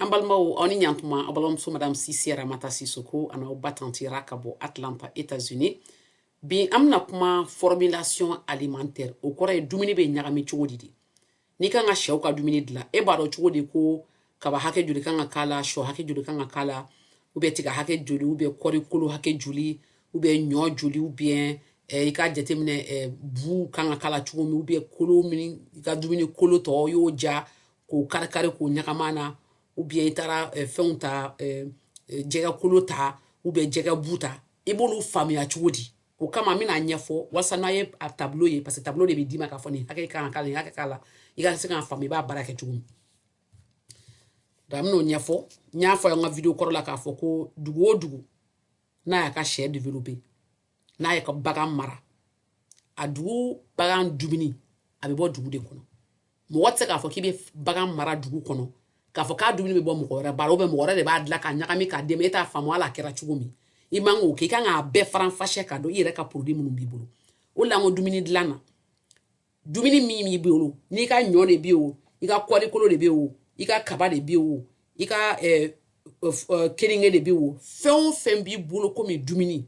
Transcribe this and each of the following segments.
Ambalmao oni nyantuma abalomso madame Sisi Ramata Sissoko ana obatantira kabo Atlanta États-Unis bi amna kuma formulation alimentaire o kore dumuni be nyagami chogodi ni kan ga shew ka dumuni dila e baro chogodi ko kaba hake juli kan ga kala sho hake juli kan ga kala ube tiga hake juli ube kori kolo hake juli ube nyo juli ube ika jetemine bu kan ga kala chogomi ube kolo mini ika dumuni kolo to yo ja ko karakare ko nyagamana ou bien itara fɛnw ta jɛgɛ kolo ta ou bien jɛgɛ buta i b'olu faamuya cogo di o kama mina ɲɛfɔ walasa n'a ye a tableau ye parce que tableau de bɛ d'i ma k'a fɔ nin hakɛ kan ka k'a la nin hakɛ k'a la i ka se k'a faamu i b'a baara kɛ cogo min donc an bɛn'o ɲɛfɔ n y'a fɔ an ka video kɔrɔ la k'a fɔ ko dugu o dugu n'a y'a ka sɛ développer n'a y'a ka bagan mara a dugu bagan dumuni a bɛ bɔ dugu de kɔnɔ mɔgɔ tɛ se k'a fɔ k'i bɛ bagan mara dugu kɔnɔ k'a fɔ k'a dumuni bɛ bɔ mɔgɔ wɛrɛ baro bɛ mɔgɔ wɛrɛ de b'a dilan ka ɲagami k'a dɛmɛ e t'a faamu ala kɛra cogo min i man k'o kɛ i kan k'a bɛɛ faranfasiya ka dɔn i yɛrɛ ka produit minnu b'i bolo o la n ko dumuni dilan na dumuni min b'i bolo n'i ka ɲɔ de bɛ yen o i ka kɔɔri kolo de bɛ yen o i ka kaba de bɛ yen o i ka keninge de bɛ yen o fɛn o fɛn b'i bolo komi dumuni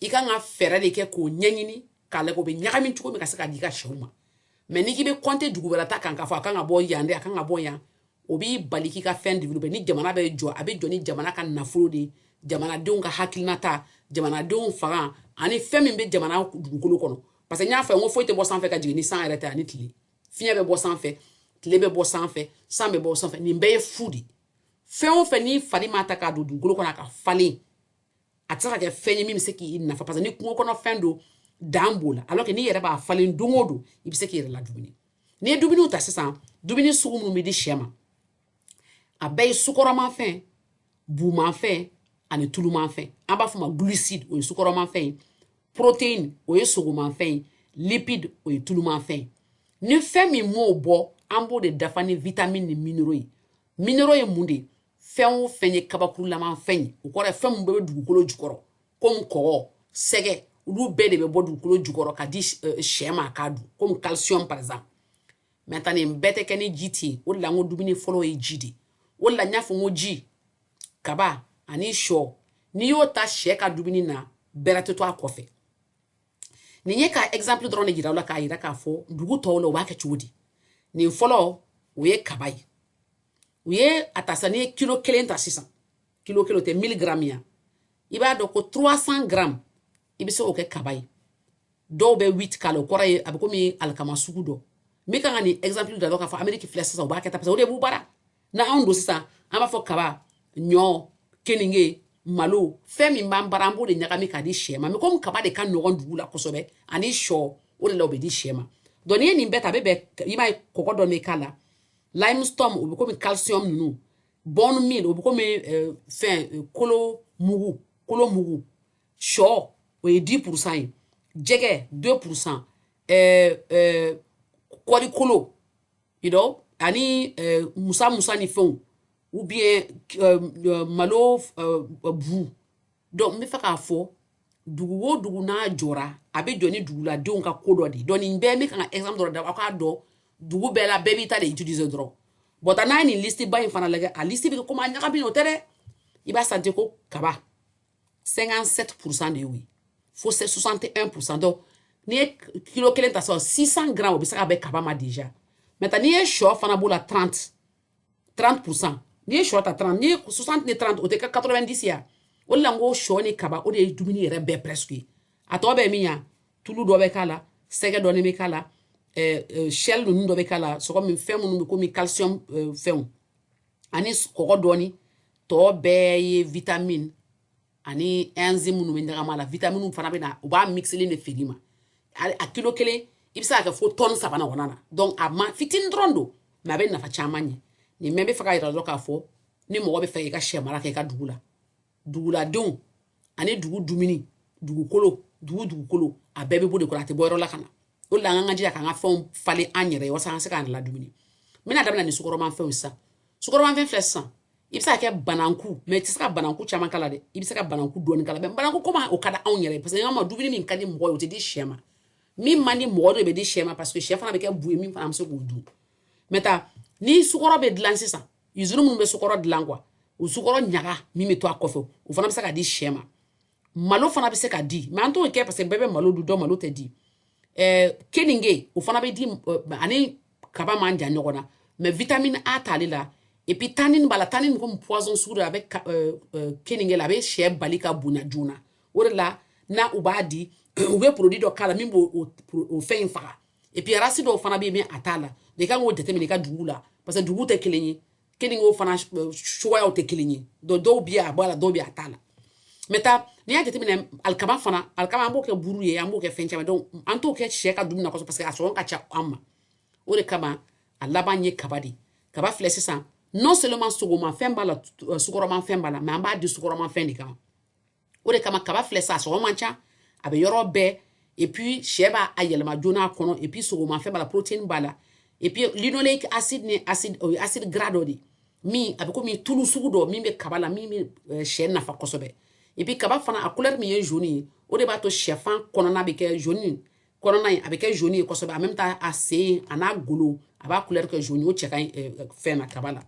i kan ka fɛɛrɛ de kɛ k'o ɲɛɲini k'a lajɛ o bɛ ɲagami cogo min ka se k'a di i ka sɛw ma mais n'i k'i bɛ compter dugu wɛrɛ ta kan k'a fɔ a kan ka bɔ yan dɛ a kan ka bɔ yan o b'i bali k'i ka fɛn développer ni jamana bɛ jɔ a bɛ jɔ ni jamana ka nafolo de jamanadenw ka hakilinata jamanadenw fanga ani fɛn min bɛ jamana dugukolo kɔnɔ parce que n y'a fɔ n ko foyi tɛ bɔ sanfɛ ka jigin ni san yɛrɛ tɛ ani tile fiɲɛ bɛ bɔ sanfɛ tile bɛ bɔ sanfɛ san bɛ bɔ sanfɛ nin bɛɛ ye fu de fɛn o fɛn n'i fari ma ta k'a don dugukolo kɔnɔ a ka falen a tɛ se ka kɛ fɛn ye min bɛ se k'i nafa parce que ni kungo kɔnɔ fɛn don dan b'o la alors que n'i yɛrɛ b'a falen don o don i bɛ se k'i yɛrɛ la dumuni n'i ye dumuni ta sisan dumuni sugu minnu bɛ di sɛ ma a bɛɛ ye sukɔrɔmafɛn bumafɛn ani tulumafɛn an b'a fɔ ma glucide o ye sukɔrɔmafɛn ye protéine o ye sogomafɛn ye lipide o ye tulumafɛn ye ni fɛn min m'o bɔ an b'o de dafa ni vitamine ni minéraux ye minéraux ye mun de ye fɛn o fɛn ye kabakurulamafɛn ye o kɔrɔ ye fɛn min bɛɛ bɛ dugukolo jukɔrɔ komi kɔgɔ sɛgɛ olu bɛɛ de bɛ bɔ dugukolo jukɔrɔ ka di sɛ ma k'a dun komi calcium par exemple maintenant nin bɛɛ tɛ kɛ ni ji tɛ yen o de la n ko dumuni fɔlɔ ye ji de o la n y'a fɔ n ko ji kaba ani sɔ n'i y'o ta sɛ ka dumuni na bɛrɛ tɛ to a kɔfɛ nin ye ka exemple dɔrɔn de yira o la k'a yira k'a fɔ dugu tɔw la u b'a kɛ cogo di nin fɔlɔ o ye kaba ye u ye a ta sisan n'i ye kilo kelen ta sisan kilo kelen o tɛ 1000 grammes ya i b'a dɔn ko 300 grammes i bɛ se k'o kɛ kaba ye dɔw bɛ 8 k'a la o kɔrɔ ye a bɛ komi alikama sugu dɔ n bɛ kan ka nin exemple da dɔn k'a fɔ Amérique filɛ sisan u b'a kɛ tan parce que o de b'u bara n'anw don sisan an b'a fɔ kaba ɲɔ keninge malo fɛn min b'an bara an b'o de ɲagami k'a di sɛ ma mais komi kaba de ka nɔgɔn dugu la kosɛbɛ ani sɔ o de la o bɛ di sɛ ma donc n'i ye nin bɛɛ ta a bɛ bɛn i b'a ye kɔgɔ dɔ bɛ k'a la limestone o bɛ komi calcium ninnu bone meal o bɛ komi fɛn kolo mugu sɔ o ye 10% ye jɛgɛ 2% kɔɔri kolo you know ani musa ni fɛnw ou bien malo bu donc n bɛ fɛ k'a fɔ dugu o dugu n'a jɔra a bɛ jɔ ni duguladenw ka ko dɔ de donc nin bɛɛ n bɛ ka exemple dɔ da aw k'a dɔn dugu bɛɛ la bɛɛ b'i ta de utiliser dɔrɔn bon n'a ye nin liste ba in fana lajɛ a liste bɛ kɛ komi a ɲagami o tɛ dɛ i b'a santi ko kaba 57% de y'o ye fo 61% donc n'i ye kilo kelen ta sisan 600 grammes o bɛ se ka bɛn kaba ma déjà maintenant n'i ye sɔ fana b'o la 30% n'i ye sɔ ta 30 n'i ye 60 ni 30 o tɛ kɛ 90 ya o de la n ko sɔ ni kaba o de ye dumuni yɛrɛ bɛɛ presque ye a tɔ bɛ min ya tulu dɔ bɛ k'a la sɛgɛ dɔɔni bɛ k'a la shell ninnu dɔ bɛ k'a la sɔgɔ min fɛn minnu bɛ komi calcium fɛnw ani kɔgɔ dɔɔni tɔ bɛɛ ye vitamine ani enzyme minnu bɛ ɲagami a la vitamine fana bɛ na u b'a mixelen de feere i ma a kilo kelen i bɛ se ka kɛ fo tonne 3 ɲɔgɔnna na donc a ma fitinin dɔrɔn don mais a bɛ nafa caman ɲɛ nin bɛɛ bɛ fɛ ka yira dɔrɔn k'a fɔ ni mɔgɔ bɛ fɛ i ka sɛ mara kɛ i ka dugu la duguladenw ani dugu dumuni dugukolo a bɛɛ bɛ bɔ de kɔnɔ a tɛ bɔ yɔrɔ la ka na o de la an ka jija k'an ka fɛnw falen an yɛrɛ ye walasa an ka se k'an la dumuni n bɛna daminɛ ni sukɔrɔmafɛnw sisan sukɔrɔmafɛn filɛ sisan i bɛ se ka kɛ bananku mais i tɛ se ka bananku caman k'a la dɛ i bɛ se ka bananku dɔɔni k'a la mais bananku komi o ka di anw yɛrɛ ye parce que an ma dumuni min ka di mɔgɔ ye o tɛ di sɛ ma min man di mɔgɔ de bɛ di sɛ ma parce que sɛ fana bɛ kɛ bu ye min fana bɛ se k'o dun maintenant ni sukɔrɔ bɛ dilan sisan usine mun be sukoro dilan quoi o sukoro ɲaga min be to a kɔfɛ o fana be se ka di sɛ ma malo fana be se ka di mais an t'o kɛ parce que bɛɛ bɛ malo dun dɔ malo tɛ di keninge o fana be di ani kaba man jan ɲɔgɔn na mais vitamine A t'ale la et puis tannin b'a la tannin comme poison sugu dɔ a bɛ keninge la a bɛ sɛ bali ka bonya joona o de la na u b'a di u bɛ produit dɔ k'a la min b'o fɛn in faga et puis arasi dɔw fana bɛ yen mais a t'a la de kan k'o jateminɛ i ka dugu la parce que dugu tɛ kelen ye keninge fana cogoyaw tɛ kelen ye dɔw bɛ a bɔ a la dɔw bɛ a t'a la mais ta n'i y'a jateminɛ alikama fana alikama an b'o kɛ buru ye an b'o kɛ fɛn caman donc an t'o kɛ sɛ ka dumuni na kosɛbɛ parce que a sɔngɔ ka ca an ma o de kama a laban ye kaba de kaba filɛ sisan non seulement sogomafɛn b'a la sukɔrɔmafɛn b'a la mais an b'a di sukɔrɔmafɛn de kama o de kama kaba filɛ sa a sɔngɔ man ca a bɛ yɔrɔ bɛɛ et puis sɛ b'a yɛlɛma joona a kɔnɔ et puis sogomafɛn b'a la protéine b'a la et puis linoleic acide ni acide gras dɔ de min a bɛ komi tulu sugu dɔ min bɛ kaba la min bɛ sɛ nafa kosɛbɛ et puis kaba fana a couleur min ye jaune ye o de b'a to sɛfan kɔnɔna bɛ kɛ jaune kɔnɔna ye a bɛ kɛ jaune ye kosɛbɛ en même temps a sen a n'a golo a b'a couleur kɛ jaune o cɛ ka ɲi fɛn na kaba la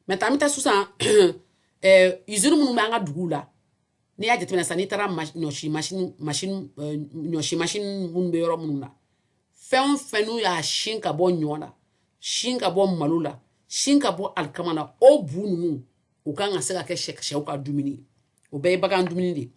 maintenant an bɛ taa sisan usine minnu bɛ an ka duguw la n'i y'a jateminɛ sisan n'i taara ɲɔsi machine minnu bɛ yɔrɔ minnu na fɛn o fɛn n'u y'a sin ka bɔ ɲɔ la sin ka bɔ malo la sin ka bɔ alikama la o bu ninnu u kan ka se ka kɛ sɛw ka dumuni o bɛɛ ye bagan dumuni de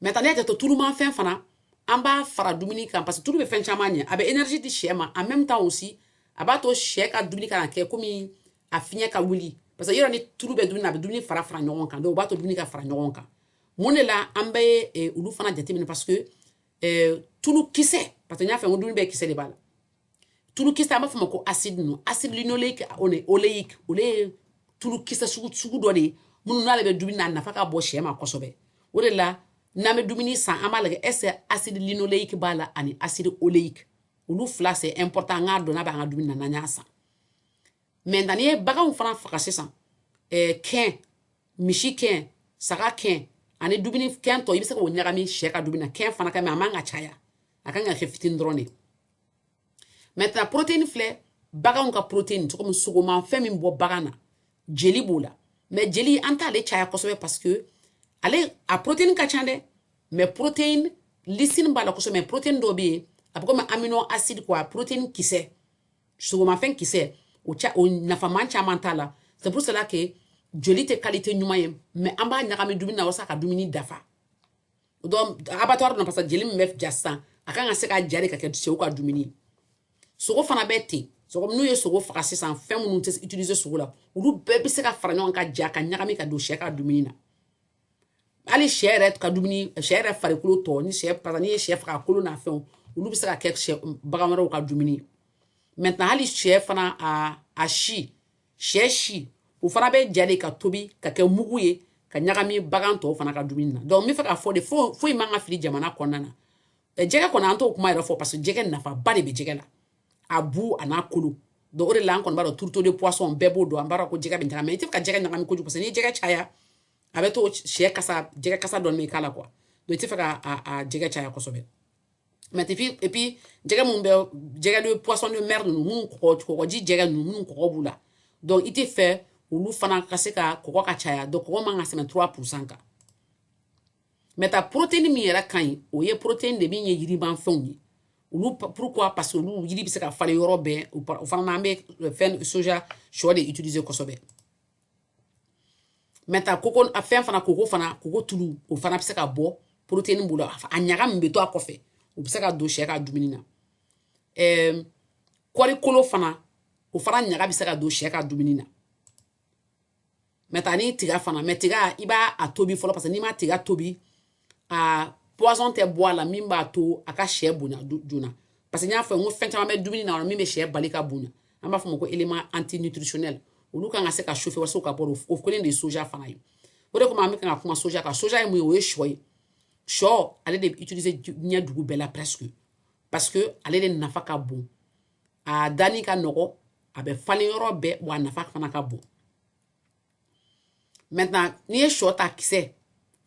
maintenant n'i y'a jate tulumafɛn fana an b'a fara dumuni kan parce que tulu bɛ fɛn caman ɲɛ a bɛ énergie di sɛ ma en même temps aussi a b'a to sɛ ka dumuni ka na kɛ komi a fiɲɛ ka wuli parce que yɔrɔ ni tulu bɛ dumuni na a bɛ dumuni fara fara ɲɔgɔn kan donc o b'a to dumuni ka fara ɲɔgɔn kan mun de la an bɛ olu fana jateminɛ parce que tulu kisɛ parce que n y'a fɛ n ko dumuni bɛɛ kisɛ de b'a la tulu kisɛ an b'a fɔ o ma ko acide ninnu acide linoleique oléique olu ye tulu kisɛ sugu dɔ de ye minnu n'ale bɛ dumuni na a nafa ka bɔ sɛ ma kosɛbɛ o de la n'an bɛ dumuni san an b'a lajɛ est-ce que acide linoleique b'a la ani acide oléique olu fila c'est important an k'a dɔn n'a b'an ka dumuni na n'an y'a san maintenant n'i ye baganw fana faga sisan kɛn misi kɛn saga kɛn ani dumuni kɛn tɔ i bɛ se k'o ɲagami sɛ ka dumuni na kɛn fana ka mɛ a man ka caya a kan ka kɛ fitinin dɔrɔn de maintenant protéine filɛ baganw ka protéine cogo min sogomafɛn min bɔ bagan na jeli b'o la mais jeli an t'ale caya kosɛbɛ parce que ale a protéine ka ca dɛ mais protéine lysine b'a la kosɛbɛ mais protéine dɔ bɛ yen a bɛ komi amino acide quoi protéine kisɛ sogomafɛn kisɛ o nafa man caman t'a la c'est pour cela que joli tɛ qualité ɲuman ye mais an b'a ɲagami dumuni na walasa ka dumuni dafa donc abattoir na parce que jeli min bɛ ja sisan a kan ka se ka ja de ka kɛ sɛw ka dumuni ye sogo fana bɛ ten sogo n'u ye sogo faga sisan fɛn minnu tɛ utiliser sogo la olu bɛɛ bɛ se ka fara ɲɔgɔn kan ja ka ɲagami ka don sɛ ka dumuni na hali sɛ yɛrɛ ka dumuni sɛ yɛrɛ farikolo tɔ ni sɛ parce que n'i ye sɛ faga kolo n'a fɛnw olu bɛ se ka kɛ bagan wɛrɛw ka dumuni ye maintenant hali sɛ fana a si sɛ si o fana bɛ ja de ka tobi ka kɛ mugu ye ka ɲagami bagan tɔw fana ka dumuni na donc n bɛ fɛ k'a fɔ de foyi man ka fili jamana kɔnɔna na jɛgɛ kɔni an t'o kuma yɛrɛ fɔ parce que jɛgɛ nafaba de bɛ jɛgɛ la a bu a n'a kolo donc o de la an kɔni b'a dɔn tourteau de poisson bɛɛ b'o dɔn an b'a dɔn ko jɛgɛ bɛ ɲagami mais i tɛ fɛ ka jɛgɛ ɲagami kojugu parce que n'i ye jɛgɛ caya a bɛ to sɛ kasa jɛgɛ kasa dɔɔni bɛ k'a la quoi donc i tɛ fɛ ka jɛgɛ caya kosɛbɛ mais et puis jɛgɛ mun bɛ jɛgɛ de poisson de mer ninnu minnu kɔgɔji jɛgɛ ninnu minnu kɔgɔ b'u la donc i tɛ fɛ olu fana ka se ka kɔgɔ ka caya donc kɔgɔ man ka tɛmɛ 3% kan maintenant protéine min yɛrɛ ka ɲi o ye protéine de min ye yirimanfɛnw ye olu pourquoi parce que olu yiri bɛ se ka falen yɔrɔ bɛɛ o fana na an bɛ fɛn soja sɔ de utiliser kosɛbɛ maintenant koko a fɛn fana koko tulu o fana bɛ se ka bɔ protéine b'o la a ɲaga min bɛ to a kɔfɛ o bɛ se ka don sɛ ka dumuni na kɔɔri kolo fana o fana ɲaga bɛ se ka don sɛ ka dumuni na maintenant ni tiga fana mais tiga i b'a tobi fɔlɔ parce que n'i ma tiga tobi a poison tɛ bɔ a la min b'a to a ka sɛ bonya joona parce que n y'a fɔ n ko fɛn caman bɛ dumuni na min bɛ sɛ bali ka bonya an b'a fɔ o ma ko élément antinutritionnel olu kan ka se ka chauffer walasa ka bɔ o kelen de ye soja fana ye o de kama an bɛ kan ka kuma soja kan soja ye mun ye o ye sɔ ye sɔ ale de bɛ utiliser diɲɛ dugu bɛɛ la presque parce que ale de nafa ka bon a danni ka nɔgɔ a bɛ falen yɔrɔ bɛɛ wa a nafa fana ka bon maintenant n'i ye sɔ ta kisɛ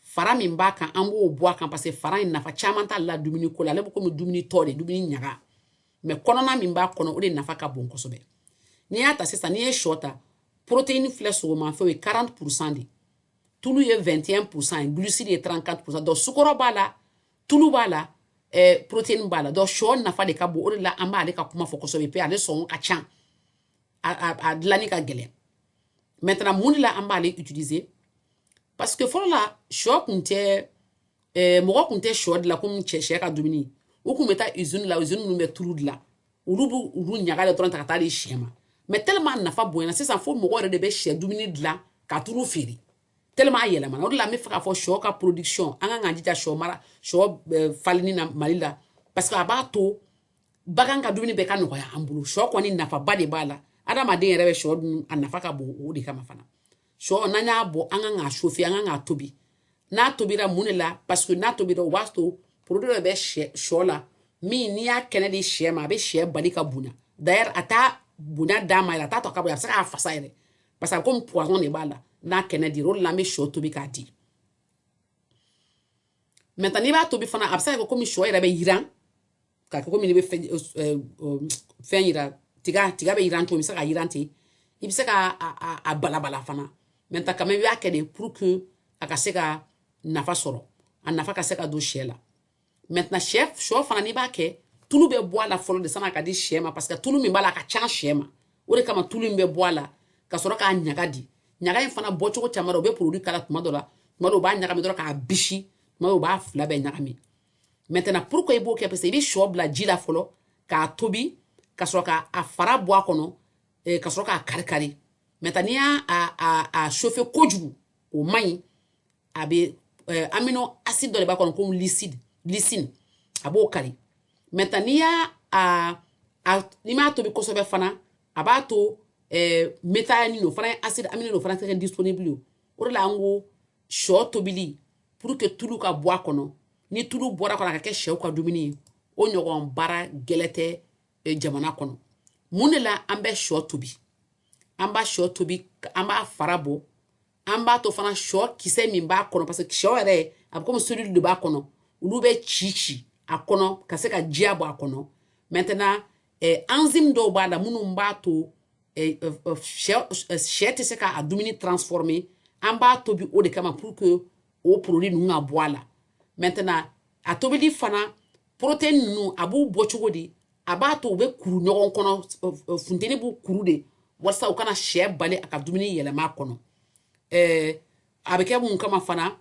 fara min b'a kan an b'o bɔ a kan parce que fara in nafa caman t'ale la dumuni ko la ale bɛ komi dumuni tɔ de dumuni ɲaga mais kɔnɔna min b'a kɔnɔ o de nafa ka bon kosɛbɛ ni y'a ta sisan ni ye shɔ ta protéine filɛ sogomafɛnw ye 40% de tulu ye 21% ye glucide ye 34%. donc sukɔrɔ b'a la tulu b'a la protéine b'a la donc shɔ nafa de ka bon o de la an b'ale ka kuma fɔ kosɛbɛ pe ale sɔngɔ ka ca a dilanni ka gɛlɛn. maintenant mun de la an b'ale utiliser parce que fɔlɔ la shɔ kun tɛ mɔgɔ kun tɛ shɔ dilan komi sɛ ka dumuni u kun bɛ taa usine la usine minnu bɛ tulu dilan olu b'u ɲaga de dɔrɔn ta ka taa di sɛ ma mais tellement nafa bonyana sisan fo mɔgɔ yɛrɛ de bɛ sɛ dumuni dilan ka tulu feere tellement a yɛlɛmana o de la an bɛ fɛ k'a fɔ shɔ ka production an kan k'an jija shɔ mara shɔ falenni na Mali la parce que a b'a to bagan ka dumuni bɛɛ ka nɔgɔya an bolo shɔ kɔni nafaba de b'a la adamaden yɛrɛ bɛ shɔ dun a nafa ka bon o de kama fana shɔ n'an y'a bɔ an kan k'a chauffer an kan k'a tobi n'a tobira mun de la parce que n'a tobira o b'a to produit dɔ bɛ shɔ la min n'i y'a kɛnɛ di sɛ ma a bɛ sɛ bali ka bonya d'ailleurs a t'a bonya d'a ma yɛrɛ a t'a tɔ ka bonya a bɛ se k'a fasa yɛrɛ parce que a bɛ komi poison de b'a la n'a kɛnɛ dira o de la an bɛ shɔ tobi k'a di maintenant n'i b'a tobi fana a bɛ se ka kɛ komi shɔ yɛrɛ bɛ yiran k'a kɛ komi n'i bɛ fɛn yira tiga bɛ yiran cogo min i bɛ se ka yiran ten i bɛ se ka a balabala fana maintenant quand même i b'a kɛ de pour que a ka se ka nafa sɔrɔ a nafa ka se ka don sɛ la maintenant shɔ fana n'i b'a kɛ tulu bɛ bɔ a la fɔlɔ de san'a ka di sɛ ma parce que tulu min b'a la a ka ca sɛ ma o de kama tulu in bɛ bɔ a la ka sɔrɔ k'a ɲaga di ɲaga in fana bɔcogo caman dɔ o bɛ produit kala tuma dɔ la tuma dɔ o b'a ɲagami dɔrɔn k'a bisi tuma dɔ o b'a fila bɛɛ ɲagami maintenant pourquoi i b'o kɛ parce que i bɛ shɔ bila ji la fɔlɔ k'a tobi ka sɔrɔ k'a fara bɔ a kɔnɔ ka sɔrɔ k'a kari-kari maintenant n'i y'a chauffer kojugu o man ɲi a bɛ amino acide dɔ de b'a kɔnɔ komi glycine a b'o kari maintenant n'i m'a tobi kosɛbɛ fana a b'a to méthionine o fana ye acide amino o fana tɛ kɛ disponible ye o de la an ko shɔ tobili pour que tulu ka bɔ a kɔnɔ ni tulu bɔra kɔnɔ a ka kɛ sɛw ka dumuni ye o ɲɔgɔn baara gɛlɛ tɛ jamana kɔnɔ mun de la an bɛ shɔ tobi an b'a shɔ tobi an b'a fara bɔ an b'a to fana shɔ kisɛ min b'a kɔnɔ parce que shɔ yɛrɛ a bɛ komi cellule de b'a kɔnɔ olu bɛ ci a kɔnɔ ka se ka jiya bɔ a kɔnɔ maintenant enzyme dɔw b'a la minnu b'a to sɛ tɛ se k'a dumuni transformer an b'a tobi o de kama pour que o produit ninnu ka bɔ a la maintenant a tobili fana protéine ninnu a b'u bɔ cogo di a b'a to u bɛ kuru ɲɔgɔn kɔnɔ funteni b'u kuru de walasa u kana sɛ bali a ka dumuni yɛlɛma a kɔnɔ a bɛ kɛ mun kama fana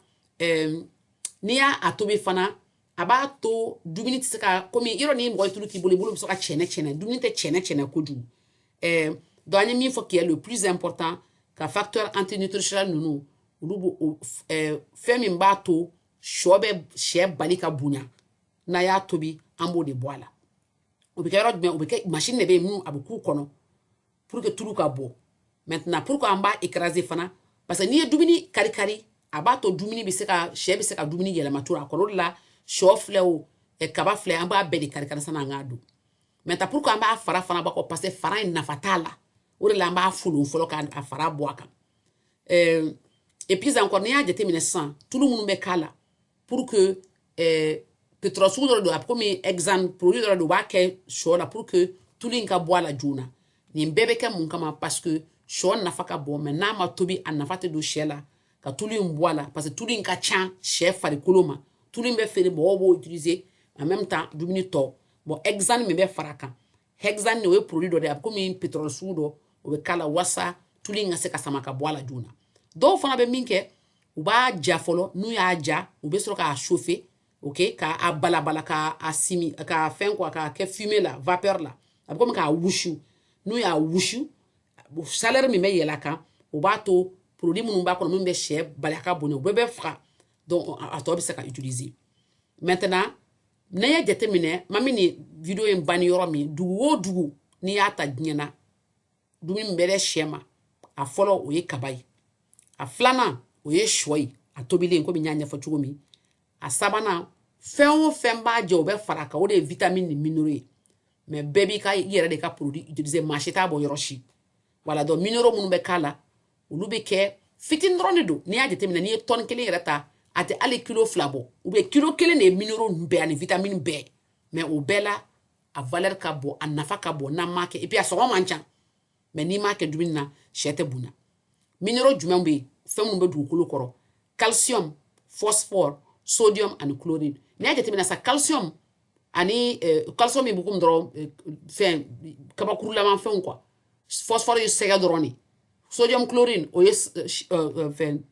n'i y'a tobi fana a b'a to dumuni tɛ se ka komi yɔrɔ ni mɔgɔ ye tulu k'i bolo i bolo bɛ se ka cɛnɛ dumuni tɛ cɛnɛ kojugu donc an ye min fɔ qui est le plus important ka facteur antinutritionnel ninnu olu b'o fɛn min b'a to shɔ bɛ sɛ bali ka bonya n'a y'a tobi an b'o de bɔ a la o bɛ kɛ yɔrɔ jumɛn o bɛ kɛ machine de bɛ yen mun a bɛ k'u kɔnɔ pour que tulu ka bɔ maintenant pourquoi an b'a écraser fana parce que n'i ye dumuni kari a b'a to dumuni bɛ se ka sɛ bɛ se ka dumuni yɛlɛma to a kɔnɔ o de la shɔ filɛ o kaba filɛ an b'a bɛɛ de kari san'an k'a dun maintenant pourquoi an b'a fara fana bɔ parce que fara in nafa t'a la o de la an b'a folon fɔlɔ k'a fara bɔ a kan et puis encore n'i y'a jateminɛ sisan tulu minnu bɛ k'a la pour que pétrole sugu dɔ de don a bɛ komi exemple produit dɔ de don u b'a kɛ shɔ la pour que tulu in ka bɔ a la joona nin bɛɛ bɛ kɛ mun kama parce que shɔ nafa ka bon mais n'a ma tobi a nafa tɛ don sɛ la ka tulu in bɔ a la parce que tulu in ka ca sɛ farikolo ma tulu in bɛ feere mɔgɔw b'o utiliser en même temps dumuni tɔ bon hexane min bɛ fara kan hexane o ye produit dɔ de a bɛ komi pétrole sugu dɔ o bɛ k'a la walasa tulu in ka se ka sama ka bɔ a la joona dɔw fana bɛ min kɛ u b'a ja fɔlɔ n'u y'a ja u bɛ sɔrɔ k'a chauffer ok k'a balabala k'a simi k'a fɛn quoi k'a kɛ fumée la vapeur la a bɛ komi k'a wusu n'u y'a wusu chaleur min bɛ yɛlɛ a kan o b'a to produit minnu b'a kɔnɔ min bɛ sɛ bali a ka bonya o bɛɛ bɛ faga donc a tɔ bɛ se ka utiliser maintenant n'a ye jateminɛ ma min ni video in banni yɔrɔ min dugu o dugu n'i y'a ta diɲɛ na dumuni min bɛ dɛ sɛ ma a fɔlɔ o ye kaba ye a filanan o ye shɔ ye a tobilen komi n y'a ɲɛfɔ cogo min a sabanan fɛn o fɛn b'a jɛ o bɛ fara kan o de ye vitamine ni minéraux ye mais bɛɛ b'i ka i yɛrɛ de ka produit utiliser maa si t'a bɔ yɔrɔ si voilà donc minéraux minnu bɛ k'a la olu bɛ kɛ fitini dɔrɔn de don n'i y'a jateminɛ n'i ye tɔni kelen yɛrɛ ta a tɛ hali kilo 2 bɔ ou bien kilo 1 de ye minéraux bɛɛ ani vitamine bɛɛ mais o bɛɛ la a valeur ka bon a nafa ka bon n'an m'a kɛ et puis a sɔngɔ man ca mais n'i m'a kɛ dumuni na sɛ tɛ bonya minéraux jumɛn bɛ yen fɛn minnu bɛ dugukolo kɔrɔ calcium phosphore sodium ani chlorine n'i y'a jateminɛ sa calcium ani calcium min bɛ komi dɔrɔn fɛn kabakurulama fɛnw quoi phosphore ye sɛgɛ dɔrɔn de sodium chlorine o ye fɛn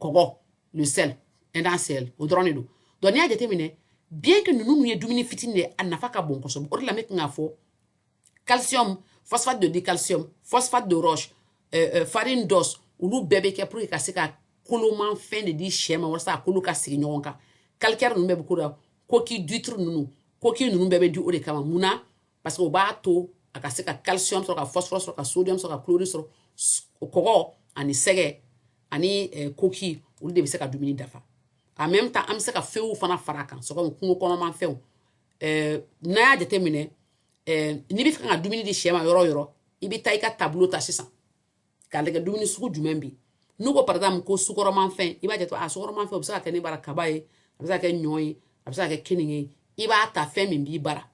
kɔgɔ le sel NaCl o dɔrɔn de don donc n'i y'a jateminɛ bien que ninnu ye dumuni fitinin de a nafa ka bon kosɛbɛ o de la ne kan k'a fɔ calcium phosphate de dicalcium phosphate de roche farine d'os olu bɛɛ bɛ kɛ pour que ka se ka koloman fɛn de di sɛ ma walasa a kolo ka sigi ɲɔgɔn kan calcaire ninnu bɛɛ bɛ k'o la coquille d'huître ninnu coquille ninnu bɛɛ bɛ di o de kama mun na parce que o b'a to a ka se ka calcium sɔrɔ ka phosphore sɔrɔ ka sodium sɔrɔ ka chlorine sɔrɔ kɔgɔ ani sɛgɛ ani coquille olu de bɛ se ka dumuni dafa en même temps an bɛ se ka fɛnw fana fara a kan sɔgɔma kungo kɔnɔma fɛnw n'a y'a jateminɛ n'i bɛ fɛ ka dumuni di sɛ ma yɔrɔ o yɔrɔ i bɛ taa i ka tableau ta sisan k'a lajɛ dumuni sugu jumɛn bɛ yen n'u ko par exemple ko sukɔrɔmafɛn i b'a jate sukɔrɔmafɛn o bɛ se ka kɛ ne bara kaba ye a bɛ se ka kɛ ɲɔ ye a bɛ se ka kɛ keninge ye i b'a ta fɛn min b'i bara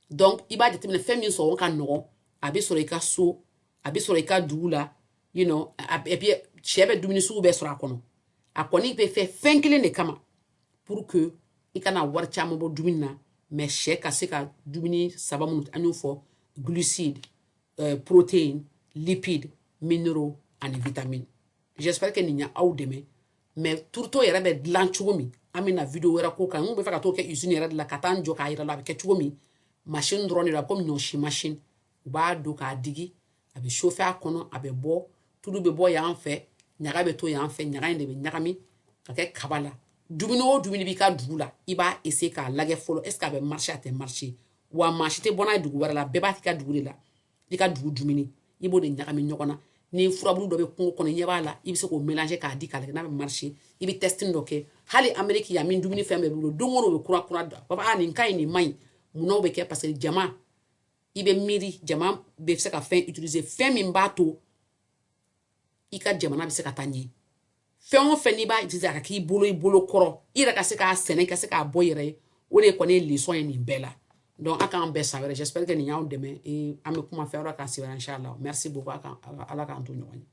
donc i b'a jateminɛ fɛn min sɔngɔ ka nɔgɔn a bɛ sɔrɔ i ka so a bɛ sɔrɔ i ka dugu la you know et puis sɛ bɛ dumuni sugu bɛɛ sɔrɔ a kɔnɔ a kɔni bɛ fɛ fɛn kelen de kama pour que i kana wari caman bɔ dumuni na mais sɛ ka se ka dumuni saba minnu an y'o fɔ glucide protéine lipide minéraux ani vitamine j'espère que nin y'aw dɛmɛ mais turuto yɛrɛ bɛ dilan cogo min an bɛna video wɛrɛ k'o kan n bɛ fɛ ka t'o kɛ usine yɛrɛ de la ka taa n jɔ k'a yira la a bɛ kɛ cogo min machine dɔrɔn de la komi ɲɔsi machine u b'a don k'a digi a bɛ chauffer a kɔnɔ a bɛ bɔ tulu bɛ bɔ yan fɛ ɲaga bɛ to yan fɛ ɲaga in de bɛ ɲagami ka kɛ kaba la dumuni o dumuni b'i ka dugu la i b'a essayer k'a lajɛ fɔlɔ est ce que a bɛ marcher a tɛ marcher wa maa si tɛ bɔ n'a ye dugu wɛrɛ la bɛɛ b'a k'i ka dugu de la i ka dugu dumuni i b'o de ɲagami ɲɔgɔn na ni furabulu dɔ bɛ kungo kɔnɔ i ɲɛ b'a la i bɛ se k'o mélanger k'a di k'a lajɛ n'a bɛ marcher i bɛ testing dɔ kɛ hali Amérique yan min dumuni fɛn bɛɛ bolo don o don u bɛ kura kura da b'a fɔ nin ka ɲi nin man ɲi munna o bɛ kɛ parce que jama i bɛ miiri jama bɛ se ka fɛn utiliser fɛn min b'a to i ka jamana bɛ se ka taa ɲɛ fɛn o fɛn n'i b'a utiliser a ka k'i bolo i bolo kɔrɔ i yɛrɛ ka se k'a sɛnɛ i ka se k'a bɔ i yɛrɛ ye o de kɔni ye leçon ye nin bɛɛ la donc a k'an bɛɛ san wɛrɛ j'espère que nin y'aw dɛmɛ an bɛ kuma fɛn wɛrɛ kan se wɛrɛ inchallah merci beaucoup ala k'an to ɲɔgɔn ye